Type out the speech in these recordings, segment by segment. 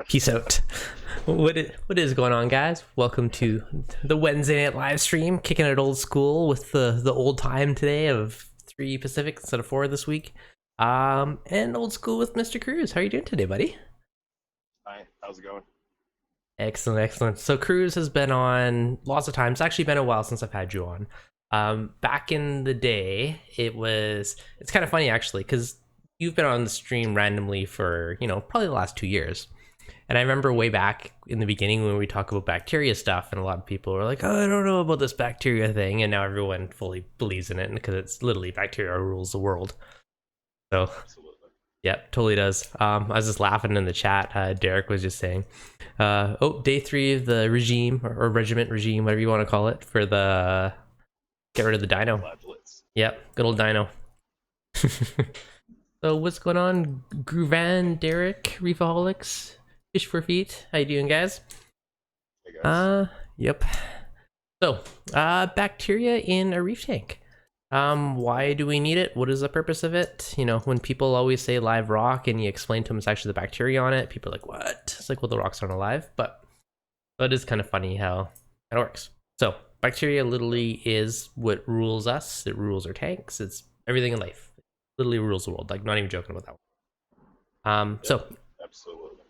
Peace out. What is going on, guys? Welcome to the Wednesday night live stream, kicking it old school with the old time today of 3 Pacific instead of 4 this week. And old school with Mr. Cruz. How are you doing today, buddy? Hi, how's it going? Excellent, excellent. So Cruz has been on lots of times. It's actually been a while since I've had you on. Back in the day, it's kind of funny actually because you've been on the stream randomly for probably the last 2 years. And I remember way back in the beginning when we talk about bacteria stuff, and a lot of people were like, "Oh, I don't know about this bacteria thing," and now everyone fully believes in it because it's literally bacteria rules the world. So, Absolutely. yep, totally does. I was just laughing in the chat. Derek was just saying, "Oh, day 3 of the regime or regiment regime, whatever you want to call it, for the get rid of the dino." Flagellates. Yep, good old dino. So what's going on, Groovan, Derek, Reefaholics, Fish for Feet? How you doing, guys? Hey guys. Yep. So, bacteria in a reef tank. Why do we need it? What is the purpose of it? When people always say live rock and you explain to them it's actually the bacteria on it, people are like, what? It's like, well, the rocks aren't alive, but it is kind of funny how it works. So, bacteria literally is what rules us. It rules our tanks. It's everything in life. It literally rules the world. Like, not even joking about that one. Yep, So, absolutely.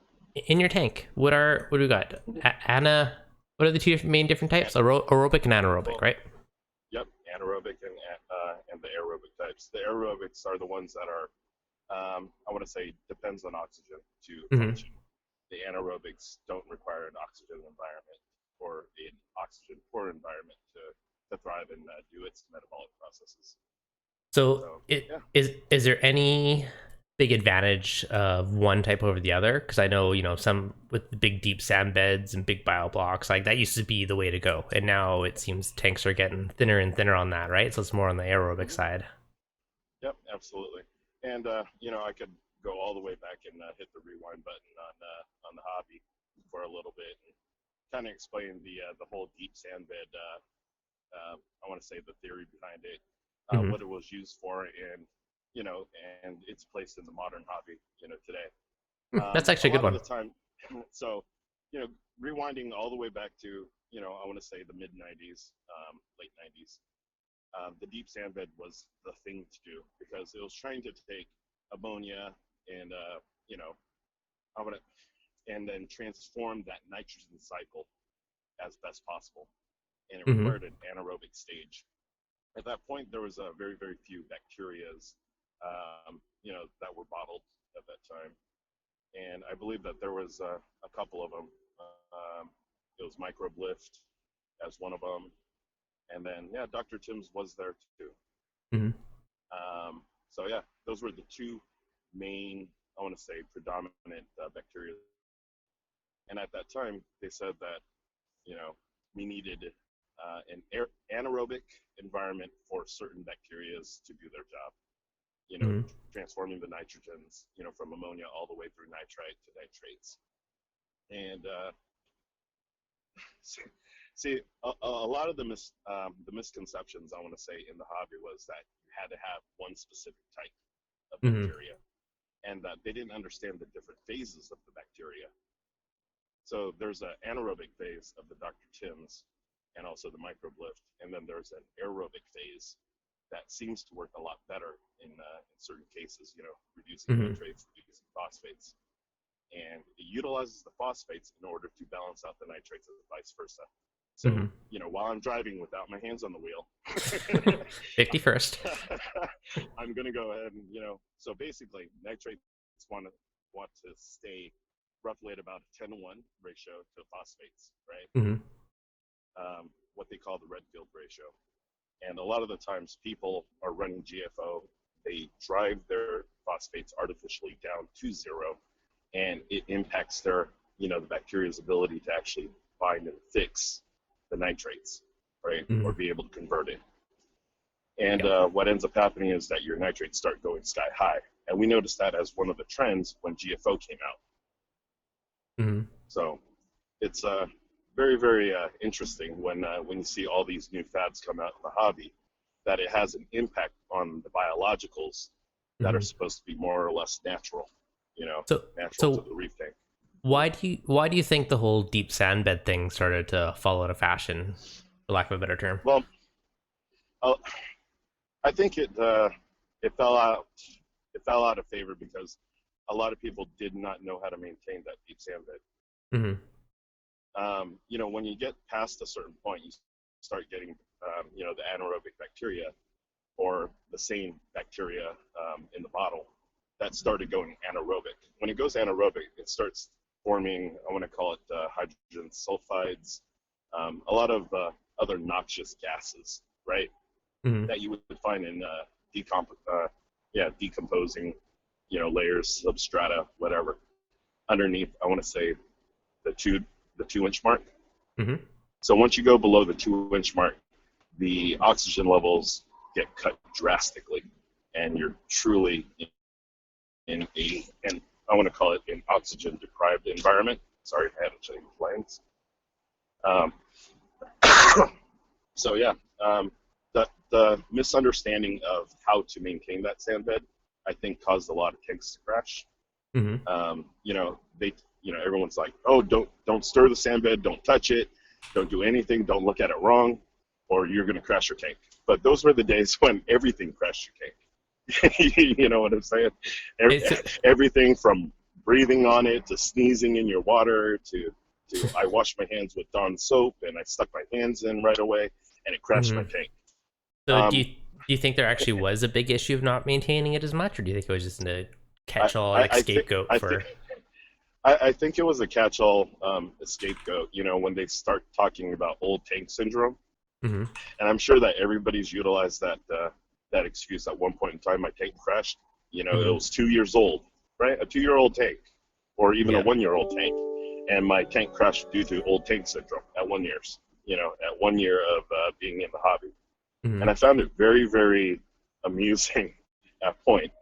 in your tank, what do we got? What are the two main different types? Aerobic and anaerobic, Well, right? yep, anaerobic and the aerobic types. The aerobics are the ones that are, I want to say, depends on oxygen to Mm-hmm. function. The anaerobics don't require an oxygen environment or an oxygen poor environment to thrive and do its metabolic processes. So, So it yeah, is there any big advantage of one type over the other? Because I know some with the big deep sand beds and big bio blocks, like that used to be the way to go, and now it seems tanks are getting thinner and thinner on that, right? So it's more on the aerobic hmm side. yep, absolutely. And I could go all the way back and hit the rewind button on the hobby for a little bit and kind of explain the whole deep sand bed. I want to say the theory behind it, Hmm. what it was used for, and and its place in the modern hobby, today. That's A actually a good lot of one. the time, so rewinding all the way back to I want to say the mid '90s, late '90s. The deep sand bed was the thing to do because it was trying to take ammonia and you know I want to and then transform that nitrogen cycle as best possible, and it Hmm. required an anaerobic stage. At that point, there was a very few bacterias, that were bottled at that time, and I believe that there was a couple of them. It was microblift as one of them, and then yeah, Dr. Tim's was there too. Hmm. So yeah, those were the two main, I want to say, predominant bacteria. And at that time, they said that you know we needed an anaerobic environment for certain bacterias to do their job. You know, Hmm. transforming the nitrogens, from ammonia all the way through nitrite to nitrates. And see, a lot of the misconceptions I want to say in the hobby was that you had to have one specific type of Hmm. bacteria, and that they didn't understand the different phases of the bacteria. So there's an anaerobic phase of the Dr. Tim's and also the microblift, and then there's an aerobic phase that seems to work a lot better in certain cases, reducing Hmm. nitrates, reducing phosphates. And it utilizes the phosphates in order to balance out the nitrates and vice versa. So, Hmm. while I'm driving without my hands on the wheel, 51st. I'm going to go ahead and, so basically nitrates want to stay roughly at about a 10-to-1 ratio to phosphates, right? Hmm. What they call the Redfield ratio. And a lot of the times people are running GFO, they drive their phosphates artificially down to zero, and it impacts the bacteria's ability to actually bind and fix the nitrates, right? Or Hmm. be able to convert it. And Yep. what ends up happening is that your nitrates start going sky high. And we noticed that as one of the trends when GFO came out. Hmm. So it's very interesting when you see all these new fads come out in the hobby, that it has an impact on the biologicals that are Hmm. supposed to be more or less natural. So natural to so the reef tank. why do you think the whole deep sand bed thing started to fall out of fashion, for lack of a better term? Well, uh, I think it fell out of favor because a lot of people did not know how to maintain that deep sand bed. Hmm. When you get past a certain point, you start getting, the anaerobic bacteria or the same bacteria in the bottle that started going anaerobic. When it goes anaerobic, it starts forming, I want to call it hydrogen sulfides, a lot of other noxious gases, right? Hmm. That you would find in decomposing, layers, substrata, whatever. Underneath, I want to say the 2 inch mark. Hmm. So once you go below the 2 inch mark, the oxygen levels get cut drastically, and you're truly and I want to call it an oxygen deprived environment. Sorry, I had to change lanes. Um, so yeah, the misunderstanding of how to maintain that sand bed, I think, caused a lot of tanks to crash. Hmm. Everyone's like, oh, don't stir the sand bed, don't touch it, don't do anything, don't look at it wrong, or you're going to crash your tank. But those were the days when everything crashed your tank. You know what I'm saying? It's Everything from breathing on it to sneezing in your water to I washed my hands with Dawn soap and I stuck my hands in right away and it crashed my mhm. tank. So Um, do you think there actually was a big issue of not maintaining it as much, or do you think it was just a I, catch-all, I, like I think scapegoat I think for? I think it was a catch-all, a scapegoat. When they start talking about old tank syndrome, Hmm. and I'm sure that everybody's utilized that excuse at one point in time. My tank crashed. It Hmm. was 2 years old, right? A 2-year-old tank, or even a Yeah. 1-year-old tank, and my tank crashed due to old tank syndrome at 1 year. At 1 year of being in the hobby, Hmm. and I found it very, very amusing at point.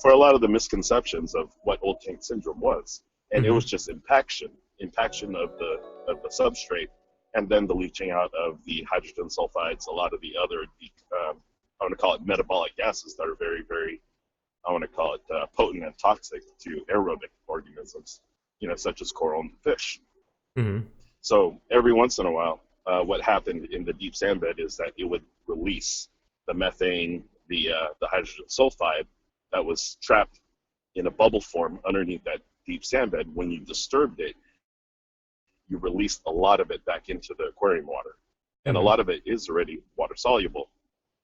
For a lot of the misconceptions of what old tank syndrome was, and it Hmm. was just impaction of the substrate, and then the leaching out of the hydrogen sulfides, a lot of the other, I want to call it metabolic gases that are very, very, I want to call it potent and toxic to aerobic organisms, such as coral and fish. Hmm. So every once in a while, what happened in the deep sand bed is that it would release the methane, the hydrogen sulfide that was trapped in a bubble form underneath that deep sand bed. When you disturbed it, you released a lot of it back into the aquarium water, and a Hmm. lot of it is already water soluble.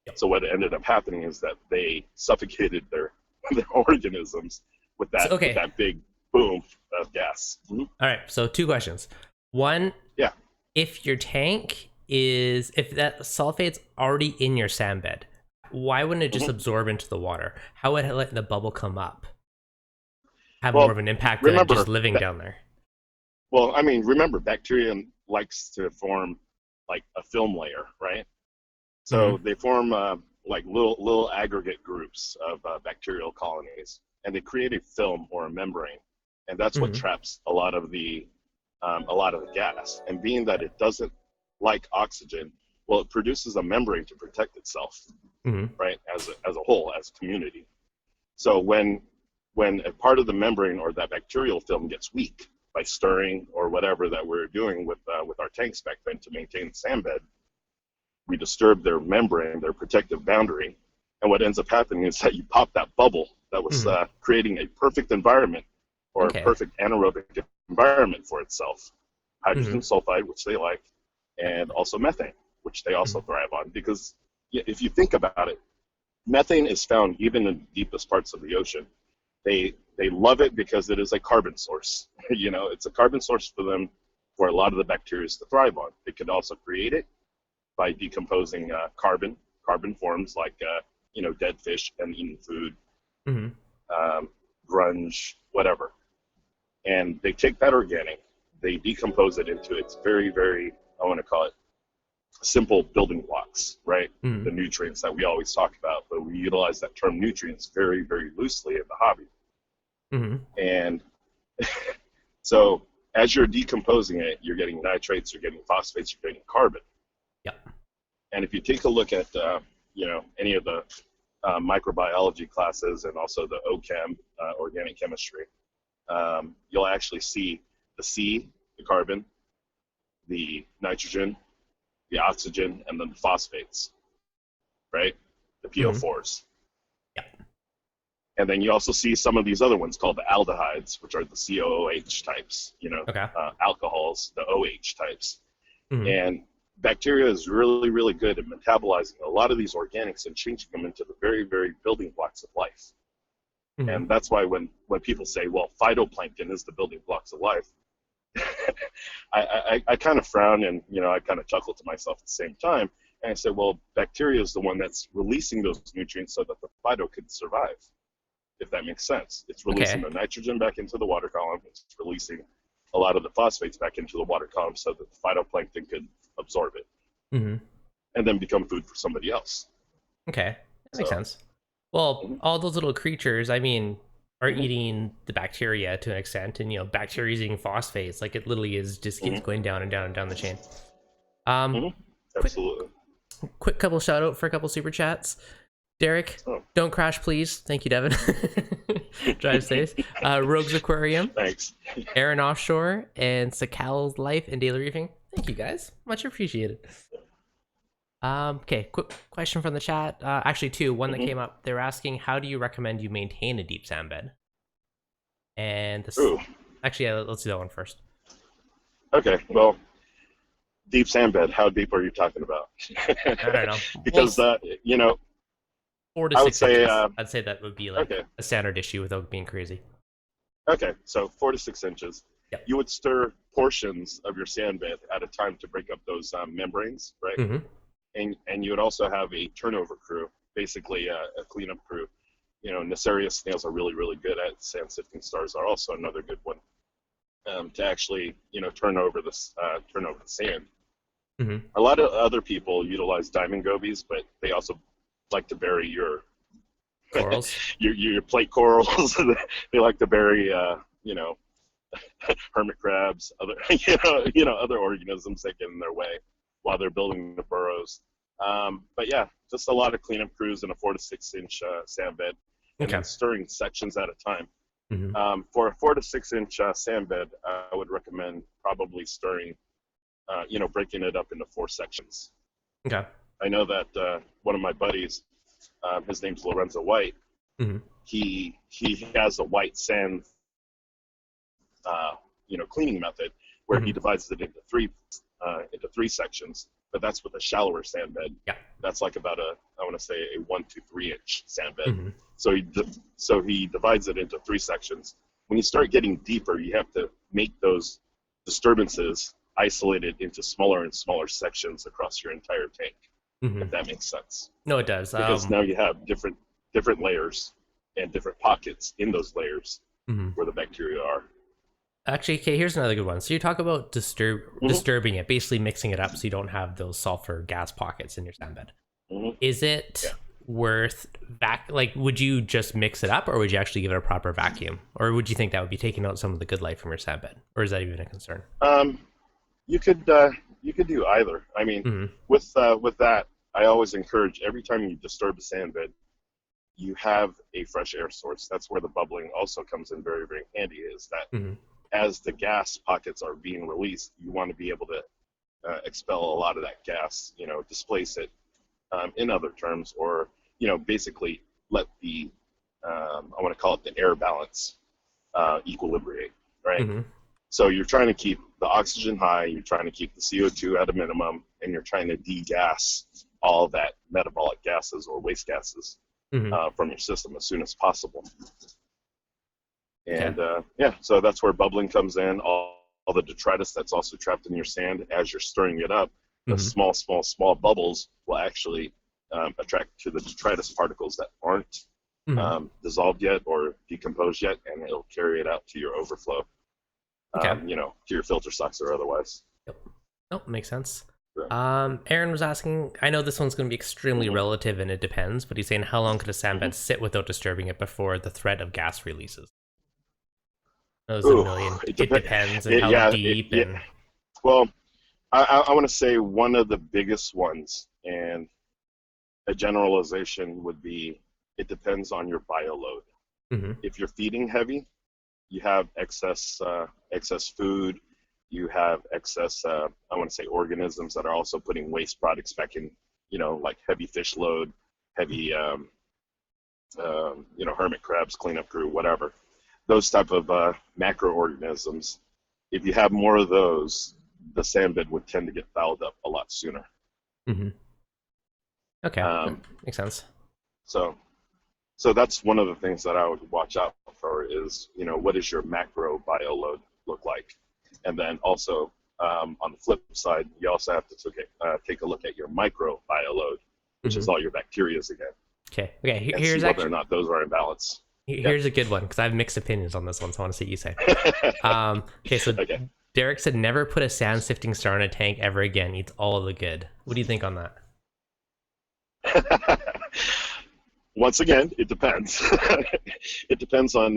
Yep. So what ended up happening is that they suffocated their their organisms with So, that okay. big boom of gas. Mm-hmm. All right. So two questions. One, Yeah. if that sulfate's already in your sand bed, why wouldn't it just Mm-hmm. absorb into the water? How would it let the bubble come up have more Well, of an impact than it just remember living down there? Well, I mean, remember, bacteria likes to form like a film layer, right? So Hmm. they form like little aggregate groups of bacterial colonies, and they create a film or a membrane, and that's what Hmm. traps a lot of the gas. And being that it doesn't like oxygen, well, it produces a membrane to protect itself, Hmm. right? As a whole, as a community. So when a part of the membrane or that bacterial film gets weak by stirring or whatever that we're doing with our tanks back then to maintain the sand bed, we disturb their membrane, their protective boundary, and what ends up happening is that you pop that bubble that was Hmm. creating a perfect environment or a Okay. perfect anaerobic environment for itself. Hydrogen Hmm. sulfide, which they like, Yep. and also methane, which they also Hmm. thrive on. Because if you think about it, methane is found even in the deepest parts of the ocean. They love it because it is a carbon source. It's a carbon source for them for a lot of the bacteria to thrive on. They could also create it by decomposing carbon forms like dead fish and eating food, Hmm. um, grunge, whatever. And they take that organic, they decompose it into its very, very, I want to call it simple building blocks, right? Hmm. The nutrients that we always talk about, but we utilize that term nutrients very, very loosely in the hobby. Hmm. And so as you're decomposing it, you're getting nitrates, you're getting phosphates, you're getting carbon. Yep. And if you take a look at, any of the microbiology classes and also the OChem, organic chemistry, you'll actually see the C, the carbon, the nitrogen, the oxygen, and then the phosphates, right? The Mm-hmm. PO4s. Yeah. And then you also see some of these other ones called the aldehydes, which are the COOH types, Okay. alcohols, the OH types. Mm-hmm. And bacteria is really, really good at metabolizing a lot of these organics and changing them into the very, very building blocks of life. Mm-hmm. And that's why when people say, well, phytoplankton is the building blocks of life, I kind of frown and, I kind of chuckle to myself at the same time. And I say, well, bacteria is the one that's releasing those nutrients so that the phyto could survive, if that makes sense. It's releasing the nitrogen back into the water column. It's releasing a lot of the phosphates back into the water column so that the phytoplankton could absorb it and then become food for somebody else. Okay, that makes sense. Well, all those little creatures, I mean, are eating the bacteria to an extent, and bacteria is eating phosphates. Like, it literally is just keeps going down and down and down the chain. Absolutely. Quick couple shout out for a couple super chats. Derek, don't crash, please. Thank you, Devin. Drive safe. Rogues Aquarium. Thanks. Aaron Offshore and Sakal's Life and Daily Reefing. Thank you, guys. Much appreciated. Okay, quick question from the chat. Actually, two. One that came up. They were asking, how do you recommend you maintain a deep sand bed? And actually, yeah, let's do that one first. Okay, well, deep sand bed. How deep are you talking about? I don't know. Because 4 to 6 inches. I'd say that would be like a standard issue without being crazy. Okay, so 4 to 6 inches. Yep. You would stir portions of your sand bed at a time to break up those membranes, right? And you would also have a turnover crew, basically a cleanup crew. Nacerius snails are really, really good at. Sand sifting stars are also another good one to actually, turn over the sand. A lot of other people utilize diamond gobies, but they also like to bury your corals, your plate corals. They like to bury, hermit crabs, other other organisms that get in their way while they're building the burrows. But yeah, just a lot of cleanup crews in a 4 to 6 inch sand bed, and then stirring sections at a time. For a 4 to 6 inch sand bed, I would recommend probably stirring, breaking it up into 4 sections. Okay. I know that one of my buddies, his name's Lorenzo White. He has a white sand, cleaning method where he divides it into three sections. But that's with a shallower sand bed. Yeah. That's like about I want to say a 1 to 3 inch sand bed. So he divides it into 3 sections. When you start getting deeper, you have to make those disturbances isolated into smaller and smaller sections across your entire tank. If that makes sense. No, it does. Because now you have different layers and different pockets in those layers where the bacteria are. Actually, okay, here's another good one. So you talk about disturbing it, basically mixing it up so you don't have those sulfur gas pockets in your sand bed. Is it worth would you just mix it up, or would you actually give it a proper vacuum? Or would you think that would be taking out some of the good life from your sand bed? Or is that even a concern? You could do either. I mean, with that, I always encourage every time you disturb a sand bed, you have a fresh air source. That's where the bubbling also comes in very, very handy, is that as the gas pockets are being released, you want to be able to expel a lot of that gas, displace it, in other terms, or, basically let the, I want to call it the air balance, equilibrate, right? So you're trying to keep the oxygen high, you're trying to keep the CO2 at a minimum, and you're trying to degas all that metabolic gases or waste gases from your system as soon as possible. And so that's where bubbling comes in. All the detritus that's also trapped in your sand, as you're stirring it up, the small bubbles will actually attract to the detritus particles that aren't dissolved yet or decomposed yet, and it'll carry it out to your overflow. To your filter socks or otherwise. Nope, makes sense. Aaron was asking, I know this one's going to be extremely relative and it depends, but he's saying, how long could a sand bed sit without disturbing it before the threat of gas releases? It depends on how deep. Well, I want to say one of the biggest ones, and a generalization would be, it depends on your bio load. If you're feeding heavy, you have excess food, you have excess I want to say organisms that are also putting waste products back in, like heavy fish load, heavy hermit crabs, cleanup crew, whatever. Those type of macroorganisms. If you have more of those, the sand bed would tend to get fouled up a lot sooner. Mm-hmm. Okay, Um, makes sense. so so that's one of the things that I would watch out for is, what does your macro bio load look like? And then also, on the flip side, you also have to take a look at your micro bio load, which Mm-hmm. is all your bacterias again, Okay, okay. and see Here's whether or actually not those are in balance. Yeah. here's a good one because I have mixed opinions on this one, so I want to see what you say. Okay, so Okay. Derek said never put a sand sifting star in a tank ever again. Eats all of the good. What do you think on that? Once again, it depends. It depends on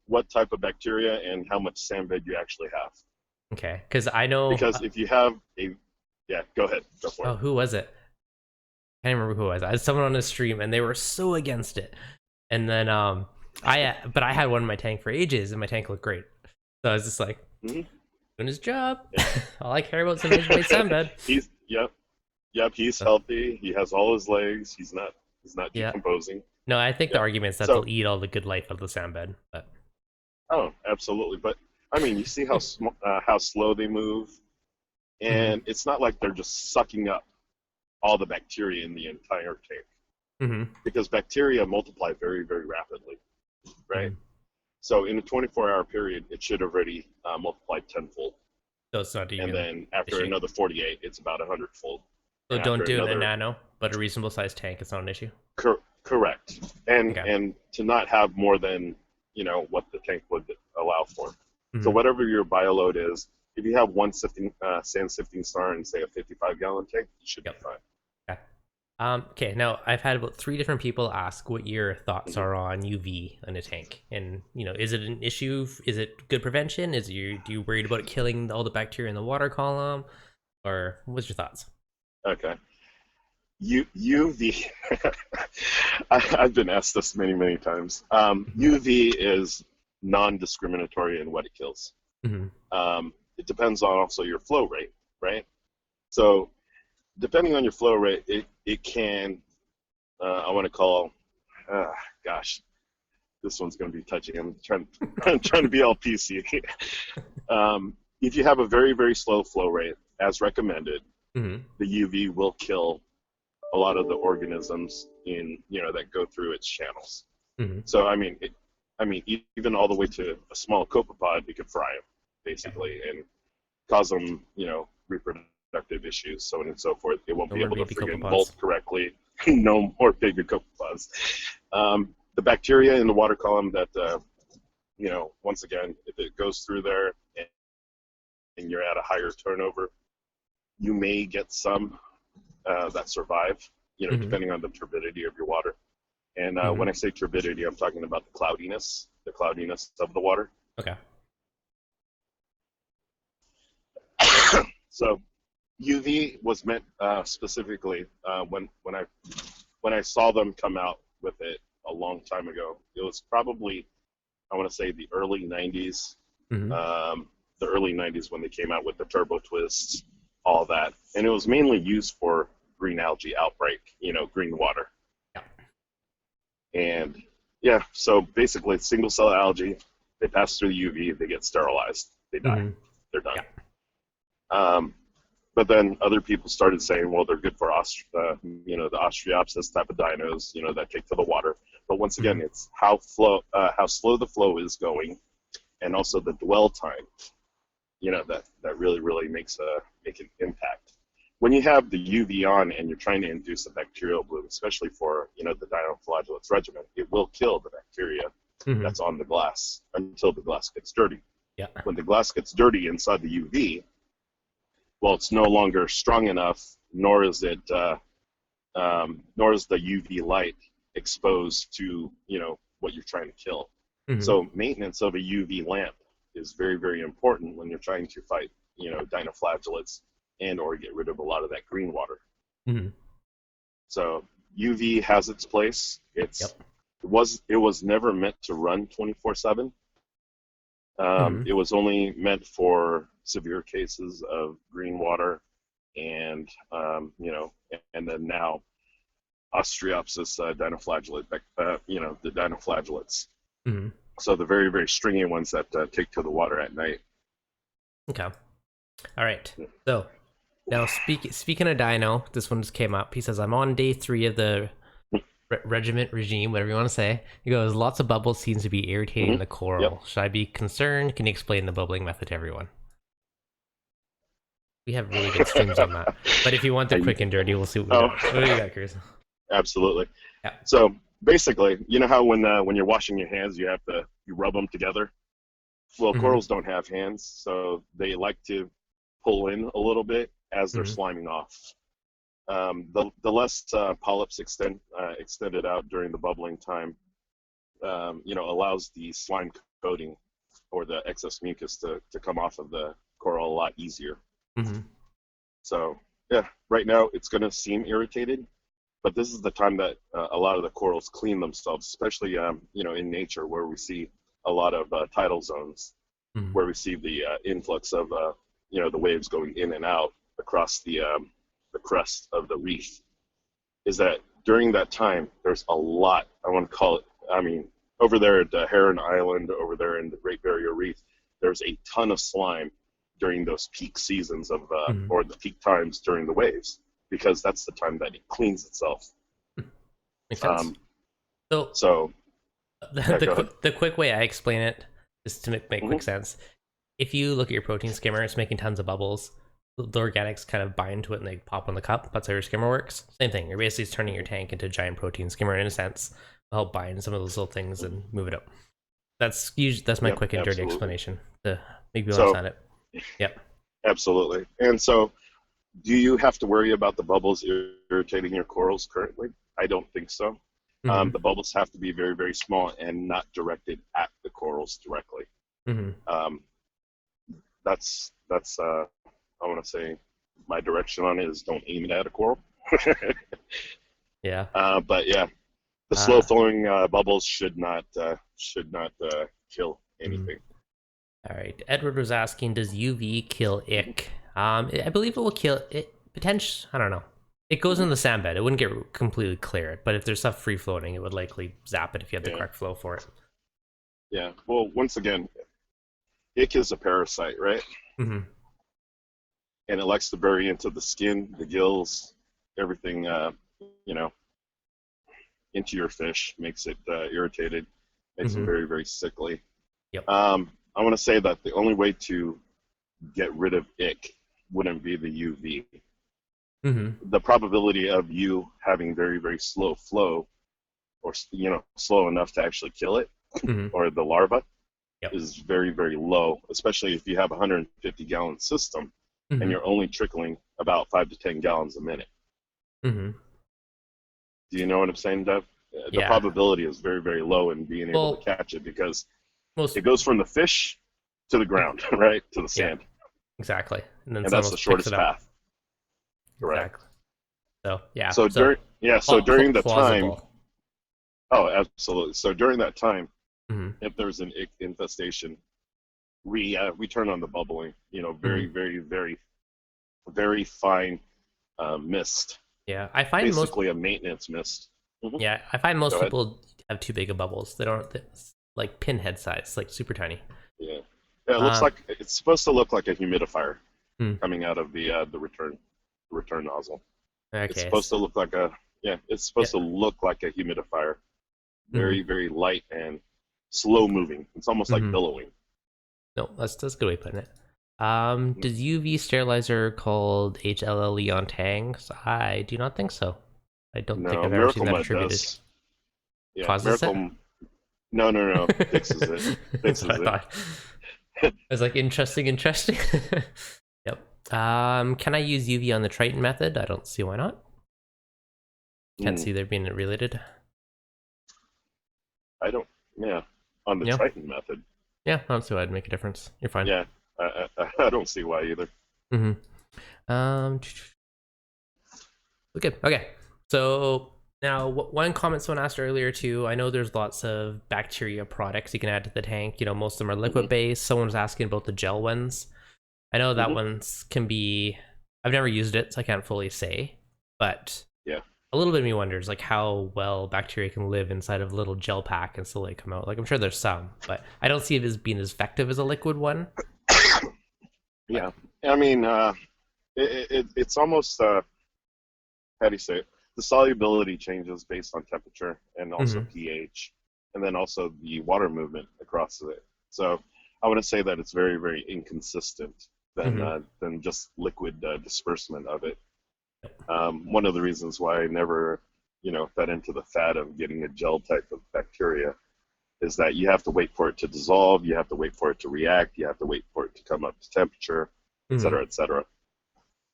what type of bacteria and how much sand bed you actually have. Okay, because I know. Because if you have yeah, go ahead, go for it. Oh, who was it? I can't remember who it was. I had someone on the stream, and they were so against it. And then but I had one in my tank for ages, and my tank looked great. So I was just like, Mm-hmm. doing his job. Yeah. All I care about is some weight sand bed. Yep, he's So, healthy. He has all his legs. He's not yeah. decomposing. No, I think the Yeah. argument is that So, they'll eat all the good life out of the sand bed. But oh, absolutely. But I mean, you see how slow they move, mm-hmm. and it's not like they're just sucking up all the bacteria in the entire tank, Mm-hmm. because bacteria multiply very, very rapidly, right? Mm-hmm. So in a 24-hour period, it should already multiplied tenfold, So it's not and even an then after issue. another 48, it's about 100-fold, So and don't after do it in a another nano, but a reasonable sized tank. It's not an issue. correct, and Okay. and to not have more than what the tank would allow for. So Mm-hmm. whatever your bio load is, if you have one sand sifting star in say a 55-gallon tank, you should be Yep. fine. Okay. Okay, now I've had about 3 different people ask what your thoughts Mm-hmm. are on UV in a tank, and is it an issue? Is it good prevention? Do you worried about it killing all the bacteria in the water column, or what's your thoughts? Okay. UV. I've been asked this many, many times. UV is non-discriminatory in what it kills. Mm-hmm. It depends on also your flow rate, right? So depending on your flow rate, it can, I want to call, gosh, this one's going to be touchy. I'm trying to be all PC. If you have a very, very slow flow rate, as recommended, Mm-hmm. the UV will kill a lot of the organisms that go through its channels. Mm-hmm. So even all the way to a small copepod, it could fry them basically, and cause them reproductive issues, so on and so forth. It won't No be more able to baby friggin' copepods. molt correctly. No more baby copepods. The bacteria in the water column that once again, if it goes through there and you're at a higher turnover, you may get some that survive, Mm-hmm. depending on the turbidity of your water. And Mm-hmm. when I say turbidity, I'm talking about the cloudiness of the water. Okay. So UV was meant specifically when I saw them come out with it a long time ago. It was probably, I want to say, the early 90s. Mm-hmm. The early 90s when they came out with the turbo twists, all that. And it was mainly used for green algae outbreak, green water. Yeah. And yeah, so basically single cell algae, they pass through the UV, they get sterilized, they die, Mm-hmm. they're done. Yeah. But then other people started saying, well, they're good for the Ostreopsis type of dinos, that take to the water. But once again, Mm-hmm. it's how slow the flow is going, and also the dwell time, that really, really make an impact. When you have the UV on and you're trying to induce a bacterial bloom, especially for the dinoflagellates regimen, it will kill the bacteria Mm-hmm. that's on the glass until the glass gets dirty. Yeah. When the glass gets dirty inside the UV, well, it's no longer strong enough, nor is the UV light exposed to what you're trying to kill. Mm-hmm. So maintenance of a UV lamp is very, very important when you're trying to fight dinoflagellates and or get rid of a lot of that green water. Mm-hmm. So UV has its place. Yep. It was never meant to run 24/7. Mm-hmm. It was only meant for severe cases of green water and, and then now Ostreopsis dinoflagellate, the dinoflagellates. Mm-hmm. So the very, very stringy ones that take to the water at night. Okay. All right. So now speaking of dino, this one just came up. He says, I'm on day 3 of the regime, whatever you want to say. He goes, lots of bubbles seems to be irritating the Yep. coral. Should I be concerned? Can you explain the bubbling method to everyone? We have really good streams on that. But if you want the quick and dirty, we'll see what we got. What do you got, Cruz? Absolutely. Yeah. So basically, you know how when you're washing your hands, you rub them together. Well, corals don't have hands, so they like to pull in a little bit as they're sliming off. The less polyps extended out during the bubbling time, allows the slime coating or the excess mucus to come off of the coral a lot easier. So yeah, right now it's going to seem irritated, but this is the time that a lot of the corals clean themselves, especially in nature where we see a lot of tidal zones, where we see the influx of the waves going in and out across the crest of the reef. Is that during that time there's a lot, I want to call it, over there at Heron Island, over there in the Great Barrier Reef, there's a ton of slime during those peak seasons of or the peak times during the waves, because that's the time that it cleans itself. Makes sense. So the quick way I explain it, just to make quick sense, if you look at your protein skimmer, it's making tons of bubbles. The organics kind of bind to it and they pop on the cup. That's how your skimmer works. Same thing. You're basically turning your tank into a giant protein skimmer in a sense. It'll help bind some of those little things and move it up. That's my quick and dirty explanation to make people understand it. Yep. Absolutely. And so, do you have to worry about the bubbles irritating your corals currently? I don't think so. The bubbles have to be very, very small and not directed at the corals directly. That's I want to say my direction on it is don't aim it at a coral. Yeah. But yeah, the slow flowing bubbles should not kill anything. All right. Edward was asking, does UV kill ick? I believe it will kill it. Potentially, I don't know. It goes in the sand bed. It wouldn't get completely clear it, but if there's stuff free floating, it would likely zap it if you had the correct flow for it. Yeah. Well, once again, ick is a parasite, right? And it likes to bury into the skin, the gills, everything, into your fish, makes it irritated, makes it very, very sickly. Yep. I want to say that the only way to get rid of ick wouldn't be the UV. The probability of you having very, very slow flow, or slow enough to actually kill it, or the larva, is very, very low, especially if you have a 150-gallon system and you're only trickling about 5 to 10 gallons a minute. Do you know what I'm saying, Dev? The probability is very, very low in being able to catch it, because it goes from the fish to the ground, right, to the sand. Exactly. And then that's the shortest path. Correct. Exactly. So yeah. So during the time. Oh, absolutely. So during that time, if there's an ick infestation, we turn on the bubbling. Very, very, very, very fine mist. Yeah, I find basically a maintenance mist. Yeah, I find most people have too big of bubbles. They don't, like pinhead size, like super tiny. Yeah, it looks like it's supposed to look like a humidifier coming out of the return nozzle. Okay. It's supposed to look like a to look like a humidifier. Very, very light and slow moving. It's almost like billowing. No, that's a good way of putting it. Does UV sterilizer called HLLE on tanks? I do not think so. I don't think I've ever seen that attributed. Does. Yeah, Causes it? No. Fixes it. Fixes it. I was like, interesting. Yep. Can I use UV on the Triton method? I don't see why not. Can't see they're being related. On the Triton method. Yeah, I don't see why it'd make a difference. You're fine. Yeah, I don't see why either. Okay. So Now, one comment someone asked earlier too. I know there's lots of bacteria products you can add to the tank. You know, most of them are liquid Hmm. based. Someone was asking about the gel ones. I know that Hmm. ones can be. I've never used it, so I can't fully say. But Yeah. a little bit of me wonders like how well bacteria can live inside of a little gel pack and still like come out. Like I'm sure there's some, but I don't see it as being as effective as a liquid one. But Yeah. I mean, it's almost how do you say it? The solubility changes based on temperature and also mhm, pH, and then also the water movement across it. So I wouldn't say that it's very, very inconsistent mhm, than just liquid disbursement of it. One of the reasons why I never, fed into the fad of getting a gel type of bacteria is that you have to wait for it to dissolve, you have to wait for it to react, you have to wait for it to come up to temperature, et mhm, cetera, et cetera.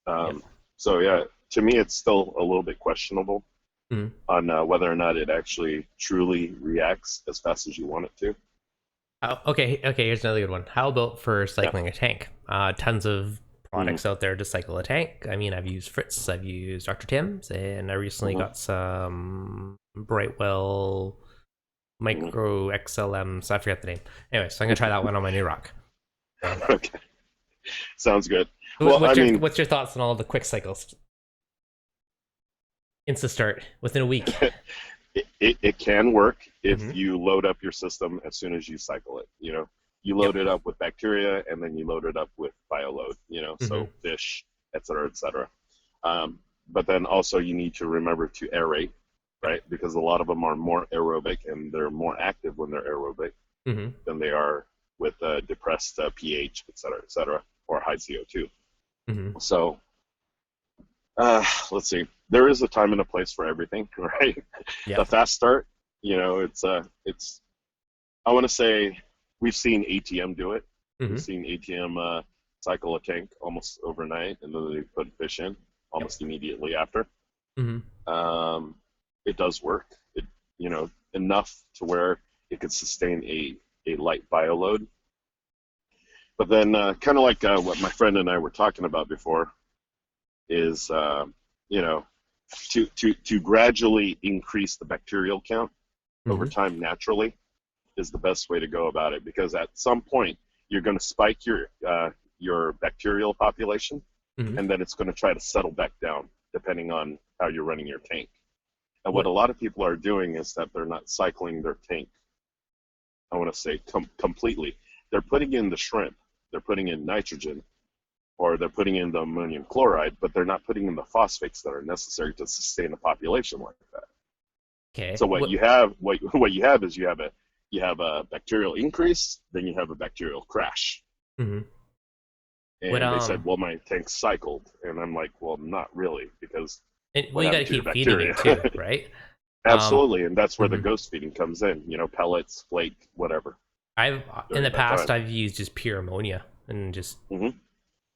yeah, Um, so yeah, to me, it's still a little bit questionable mhm. on whether or not it actually truly reacts as fast as you want it to. Oh, okay. Here's another good one. How about for Yeah. cycling a tank? Tons of Mm-hmm. products out there to cycle a tank. I mean, I've used Fritz, I've used Dr. Tim's, and I recently Mm-hmm. got some Brightwell Micro XLM. So I forget the name. Anyway, so I'm gonna try that one on my new rock. So, Mm-hmm. Okay, sounds good. Well, I what's your mean, what's your thoughts on all the quick cycles? Insta start within a week. it can work if Mm-hmm. you load up your system as soon as you cycle it. You load Yep. it up with bacteria and then you load it up with bioload. Mm-hmm. So fish, et cetera, et cetera. But then also you need to remember to aerate, Yep. right? Because a lot of them are more aerobic and they're more active when they're aerobic Mm-hmm. than they are with depressed pH, et cetera, or high CO2. Mm-hmm. So let's see. There is a time and a place for everything, right? The Yep. fast start, it's. I want to say we've seen ATM do it. We've Mm-hmm. seen ATM cycle a tank almost overnight, and then they put fish in Yep. almost immediately after. Mm-hmm. Um, it does work. Enough to where it could sustain a light bioload. But then, kind of like what my friend and I were talking about before, is you know to gradually increase the bacterial count over Mm-hmm. time naturally is the best way to go about it, because at some point you're going to spike your bacterial population, Mm-hmm. and then it's going to try to settle back down depending on how you're running your tank. And what a What? lot of people are doing is that they're not cycling their tank, I want to say, completely. They're putting in the shrimp, they're putting in nitrogen, or they're putting in the ammonium chloride, but they're not putting in the phosphates that are necessary to sustain a population like that. Okay. So what you have is you have a bacterial increase, then you have a bacterial crash. Mm-hmm. What And they said, well, my tank cycled, and I'm like, well, not really, because well, what you got to happened to your keep feeding bacteria? it too, right? Um, Absolutely, and that's where the mhm. ghost feeding comes in. Pellets, flake, whatever I've in the during that past time. I've used just pure ammonia and just Hmm.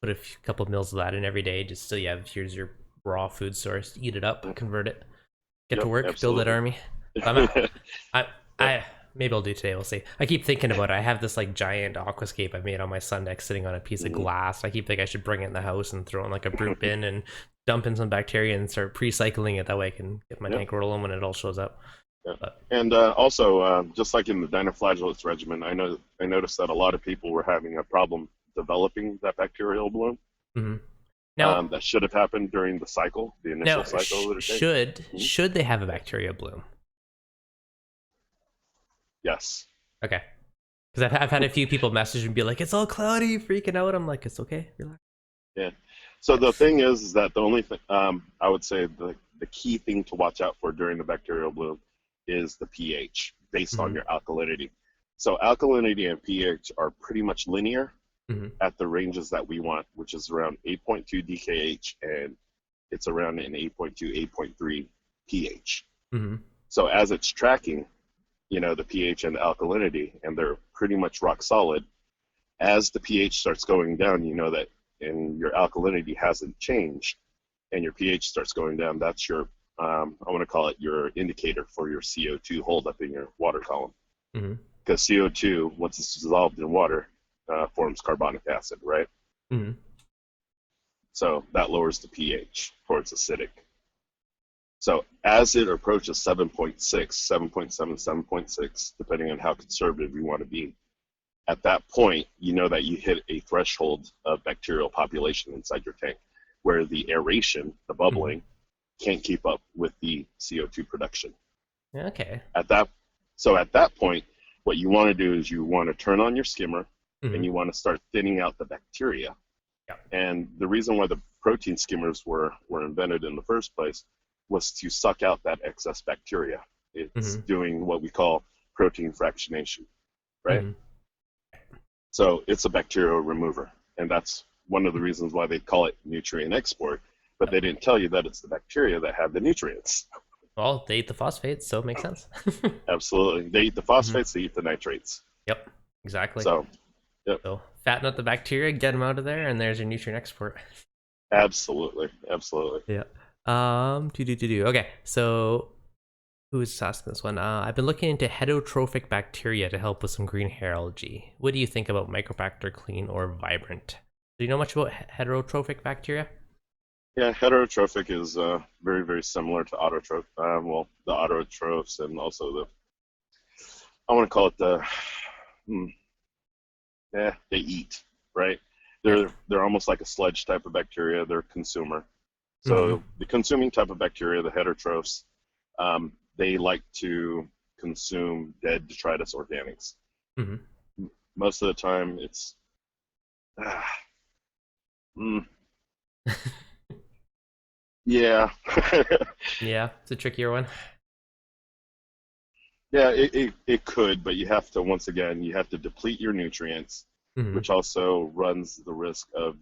put a couple of mils of that in every day, just so you have here's your raw food source. Eat it up, convert it, get to Yep, work, build that absolutely. army. I'm at, I Yep. I maybe I'll do today. We'll see. I keep thinking about it. I have this like giant aquascape I made on my sun deck sitting on a piece of Hmm. glass. I keep thinking I should bring it in the house and throw it in like a brute bin and dump in some bacteria and start pre-cycling it. That way I can get my Yep. tank rolling when it all shows up. Yeah. But And also, just like in the dinoflagellates regimen, I noticed that a lot of people were having a problem developing that bacterial bloom. mhm. Now, That should have happened during the cycle, the initial cycle of the tank. Mhm. should they have a bacteria bloom? Yes. Okay, because I've had a few people message and be like, "It's all cloudy, freaking out." I'm like, "It's okay, relax." Yeah. So Yep. the thing is that the only thing I would say the key thing to watch out for during the bacterial bloom is the pH based on Mm-hmm. your alkalinity. So alkalinity and pH are pretty much linear Mm-hmm. at the ranges that we want, which is around 8.2 DKH, and it's around an 8.2, 8.3 pH. Mm-hmm. So as it's tracking, the pH and the alkalinity, and they're pretty much rock solid. As the pH starts going down, you know that, and your alkalinity hasn't changed, and your pH starts going down. That's your, I want to call it your indicator for your CO2 holdup in your water column. Mm-hmm. Because CO2, once it's dissolved in water, forms carbonic acid, right? Mm-hmm. So that lowers the pH towards acidic. So as it approaches 7.6, 7.7, 7.6, depending on how conservative you want to be, at that point, you know that you hit a threshold of bacterial population inside your tank where the aeration, the bubbling, can't keep up with the CO2 production. Okay. At that point, what you want to do is you want to turn on your skimmer and you want to start thinning out the bacteria. Yeah. And the reason why the protein skimmers were invented in the first place was to suck out that excess bacteria. It's doing what we call protein fractionation, right? So it's a bacterial remover, and that's one of the reasons why they call it nutrient export, but they didn't tell you that it's the bacteria that have the nutrients. Well, they eat the phosphates, so it makes sense. Absolutely. They eat the phosphates, they eat the nitrates. Yep, exactly. So, yep. So fatten up the bacteria, get them out of there, and there's your nutrient export. Absolutely. Absolutely. Yeah. Okay, so who's asking this one? I've been looking into heterotrophic bacteria to help with some green hair algae. What do you think about Microbacter clean or vibrant? Do you know much about heterotrophic bacteria? Yeah, heterotrophic is very, very similar to autotroph. Well, the autotrophs and also I want to call it they eat, right? They're almost like a sludge type of bacteria. They're consumer. So the consuming type of bacteria, the heterotrophs, they like to consume dead detritus organics. Most of the time, it's yeah. Yeah, it's a trickier one. Yeah, it could, but you have to, once again, you have to deplete your nutrients, which also runs the risk of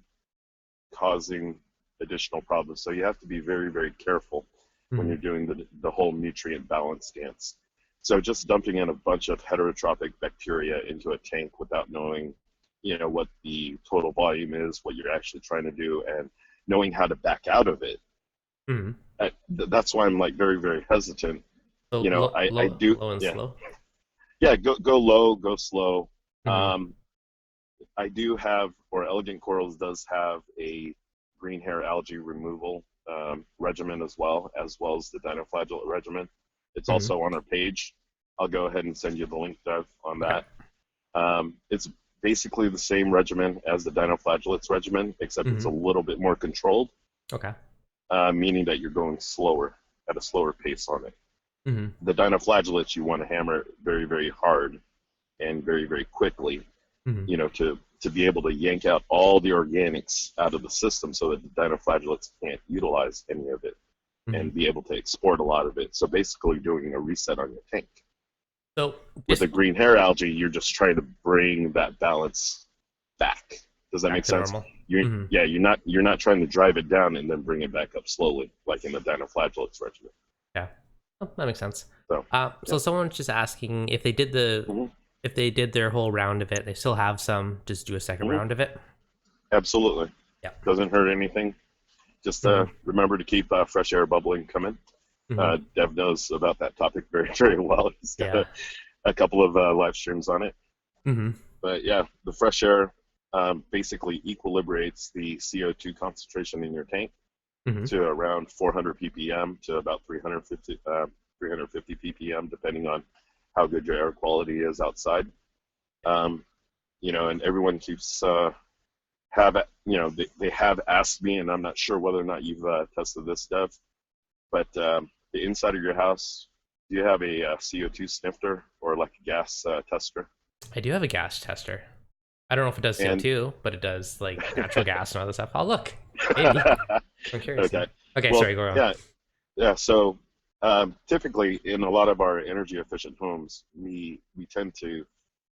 causing additional problems. So you have to be very, very careful when you're doing the whole nutrient balance dance. So just dumping in a bunch of heterotrophic bacteria into a tank without knowing, what the total volume is, what you're actually trying to do, and knowing how to back out of it. That's why I'm like very, very hesitant. So I do low and slow. Yeah, go low, go slow. I do have, or Elegant Corals does have a green hair algae removal regimen as well as the dinoflagellate regimen. It's also on our page. I'll go ahead and send you the link, Dev, on that. It's basically the same regimen as the dinoflagellates regimen, except it's a little bit more controlled. Okay. Meaning that you're going slower, at a slower pace on it. The dinoflagellates, you want to hammer very, very hard and very, very quickly, to be able to yank out all the organics out of the system so that the dinoflagellates can't utilize any of it and be able to export a lot of it. So basically doing a reset on your tank. So with the green hair algae, you're just trying to bring that balance back. Does that make sense? Normal. Yeah, you're not trying to drive it down and then bring it back up slowly, like in the dinoflagellates regimen. Yeah, that makes sense. So, someone's just asking if they did if they did their whole round of it, they still have some. Just do a second round of it. Absolutely. Yeah. Doesn't hurt anything. Just remember to keep fresh air bubbling coming. Dev knows about that topic very, very well. He's got a couple of live streams on it. But yeah, the fresh air basically equilibrates the CO2 concentration in your tank to around 400 ppm to about 350 ppm, depending on how good your air quality is outside. And everyone keeps they have asked me, and I'm not sure whether or not you've tested this, Dev, but the inside of your house, do you have a CO2 snifter or like a gas tester? I do have a gas tester. I don't know if it does CO2, but it does like natural gas and all this stuff. Oh, look. Maybe. I'm curious. Okay, well, sorry, go on. Yeah. So typically in a lot of our energy efficient homes, we tend to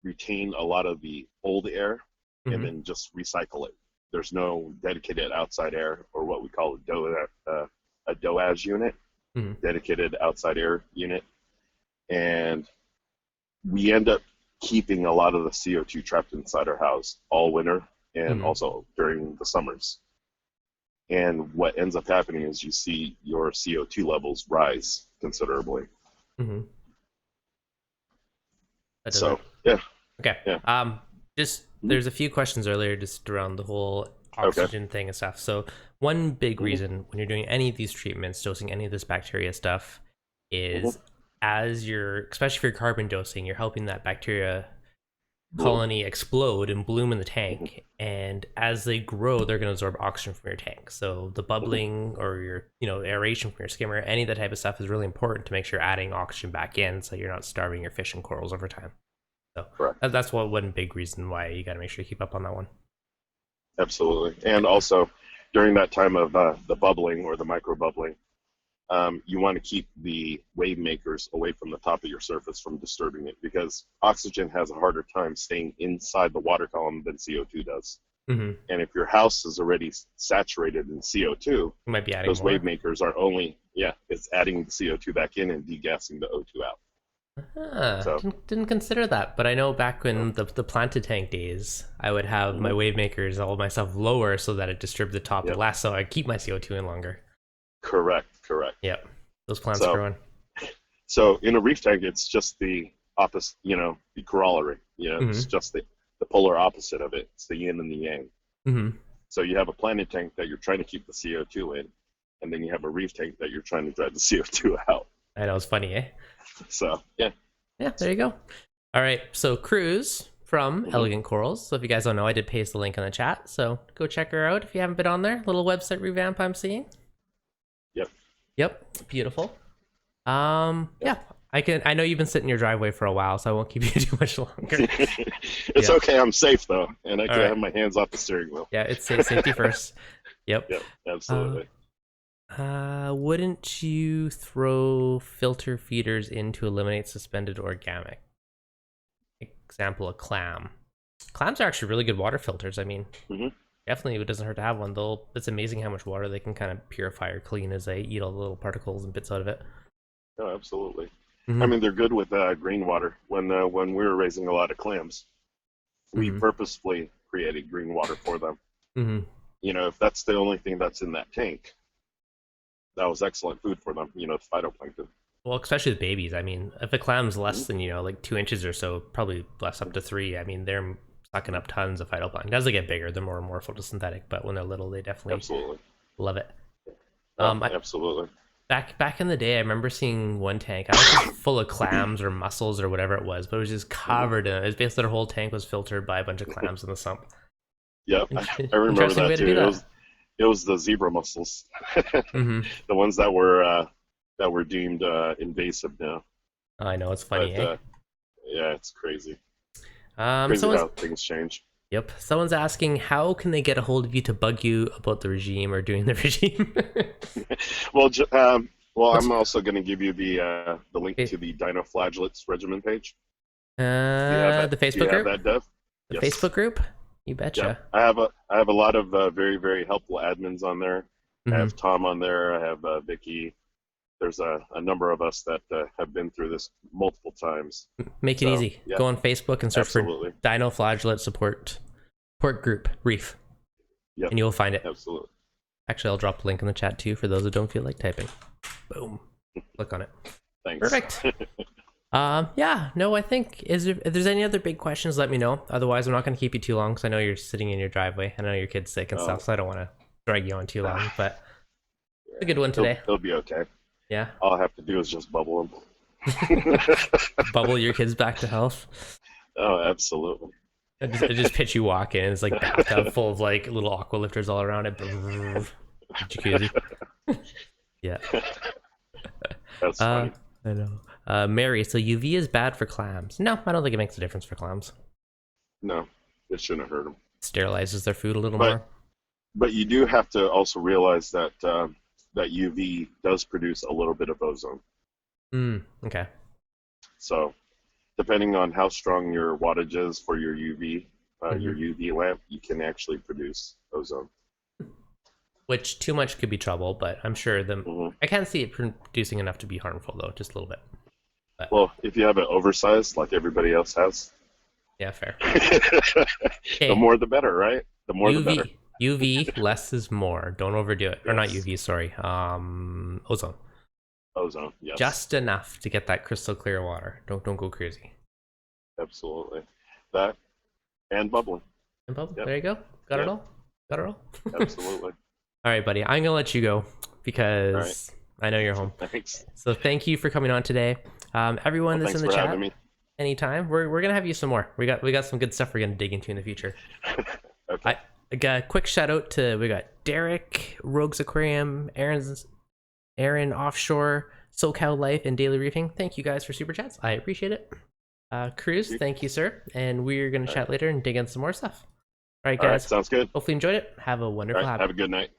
retain a lot of the old air and then just recycle it. There's no dedicated outside air, or what we call a DOAS unit, dedicated outside air unit. And we end up keeping a lot of the CO2 trapped inside our house all winter and also during the summers. And what ends up happening is you see your CO2 levels rise considerably. So, yeah. Okay. Yeah. Just there's a few questions earlier just around the whole Okay. oxygen thing and stuff. So one big Hmm. reason when you're doing any of these treatments, dosing any of this bacteria stuff, Hmm. is as you're, especially if you're carbon dosing, you're helping that bacteria Bloom. colony explode and bloom in the Hmm. tank, and as they grow they're going to absorb oxygen from your tank. So the Hmm. bubbling or your aeration from your skimmer, any of that type of stuff is really important to make sure you're adding oxygen back in so you're not starving your fish and corals over time. So Correct. that's one big reason why you got to make sure you keep up on that one. Absolutely. And also, during that time of the bubbling or the micro bubbling, you want to keep the wave makers away from the top of your surface from disturbing it, because oxygen has a harder time staying inside the water column than CO2 does. Mm-hmm. And if your house is already saturated in CO2, You might be adding those wave more. makers are only, yeah, it's adding the CO2 back in and degassing the O2 out. So, Didn't consider that, but I know back uh, when the planted tank days, I would have my mhm, wave makers all myself lower so that it disturbed the top yep, less, so I keep my CO2 in longer. correct, correct. Yep, those plants So, growing. in a reef tank, it's just the opposite, the corollary. It's Mm-hmm. just the polar opposite of it. It's the yin and the yang. Mm-hmm. So you have a planted tank that you're trying to keep the CO2 in, and then you have a reef tank that you're trying to drive the CO2 out. I know, it's funny, eh? So, yeah. Yeah, there you go. All right, so Cruz from Hmm. Elegant Corals. So if you guys don't know, I did paste the link in the chat, so go check her out if you haven't been on there. Little website revamp I'm seeing. Yep. Yep, beautiful. Yep. Yeah, I know you've been sitting in your driveway for a while, so I won't keep you too much longer. It's Yeah. okay. I'm safe though, and I All can right. have my hands off the steering wheel. Yeah, it's safety first. Yep. Yep. Uh, Absolutely. wouldn't you throw filter feeders in to eliminate suspended organic? Example, a clam. Clams are actually really good water filters. I mean, Hmm. definitely it doesn't hurt to have one. It's amazing how much water they can kind of purify or clean as they eat all the little particles and bits out of it. Oh, absolutely. I Mm-hmm. mean, they're good with green water. When we were raising a lot of clams, we Mm-hmm. purposefully created green water for them. Mm-hmm. If that's the only thing that's in that tank, that was excellent food for them. The phytoplankton. Well, especially the babies. I mean, if a clam's Hmm. less than, like 2 inches or so, probably less up to three, I mean, they're sucking up tons of phytoplankton. As they get bigger, they're more and more photosynthetic, but when they're little, they definitely Absolutely. love it. Oh, I, absolutely. back in the day, I remember seeing one tank. I don't know if it was full of clams or mussels or whatever it was, but it was just Hmm. covered in it. It was basically their whole tank was filtered by a bunch of clams in the sump. Yep, I remember Interesting that way to too. do It that. was it was the zebra mussels, Mm-hmm. the ones that were deemed invasive now. I know, it's funny, But eh? yeah, it's crazy. Crazy Someone's how things change. Yep. Someone's asking how can they get a hold of you to bug you about the regime or doing the regime? Well, What's I'm also going to give you the link okay, to the dinoflagellates regimen page. Do you have that? the Do you Facebook have group? that, Dev? The Yes. Facebook group? You Yep. betcha. I have a lot of very very helpful admins on there. I Hmm. have Tom on there. I have Vicky. There's a number of us that have been through this multiple times. Make it So easy. yeah, Go on Facebook and search for absolutely. Dinoflagellate support group reef, Yep, and you'll find it. absolutely. Actually, I'll drop the link in the chat too for those that don't feel like typing. Boom. Click on it. Thanks. Perfect. Yeah, no, I think if there's any other big questions, let me know. Otherwise, I'm not going to keep you too long because I know you're sitting in your driveway. I know your kid's sick and Oh, stuff, so I don't want to drag you on too long. But it's a yeah, good one today. it'll be okay. Yeah. All I have to do is just bubble them. Bubble your kids back to health. Oh, absolutely. I just pitch you walk in, and it's like bathtub full of like little aqua lifters all around it. Jacuzzi. Yeah. That's Uh, funny. I know. Mary, so UV is bad for clams. No, I don't think it makes a difference for clams. No, it shouldn't hurt them. Sterilizes their food a little But more. you do have to also realize that that UV does produce a little bit of ozone. Okay. So depending on how strong your wattage is for Hmm. your UV lamp, you can actually produce ozone. Which too much could be trouble, but I'm sure Hmm. I can't see it producing enough to be harmful though, just a little bit. But Well, if you have it oversized like everybody else has, yeah, fair. the Okay, more the better, right? The more the better. UV less is more. Don't overdo it. Or not Yes. UV, sorry. Ozone. Ozone, yes, Just enough to get that crystal clear water. Don't go crazy. absolutely. That and bubbling. And bubble. Yep, There you go. Got it yep. all. Got it all? Absolutely. All right, buddy. I'm gonna let you go because I know you're home. Thanks. So thank you for coming on today. Everyone that's in Thanks the for chat, having me. anytime. We're gonna have you some more. We got some good stuff we're gonna dig into in the future. Okay. I got a quick shout out to, we got Derek, Rogues Aquarium, Aaron Offshore, SoCal Life, and Daily Reefing. Thank you guys for super chats. I appreciate it. Cruz, thank you, sir. And we're gonna chat later and dig in some more stuff. All right, All right, guys. sounds good. Hopefully you enjoyed it. Have a wonderful All right, have a good night.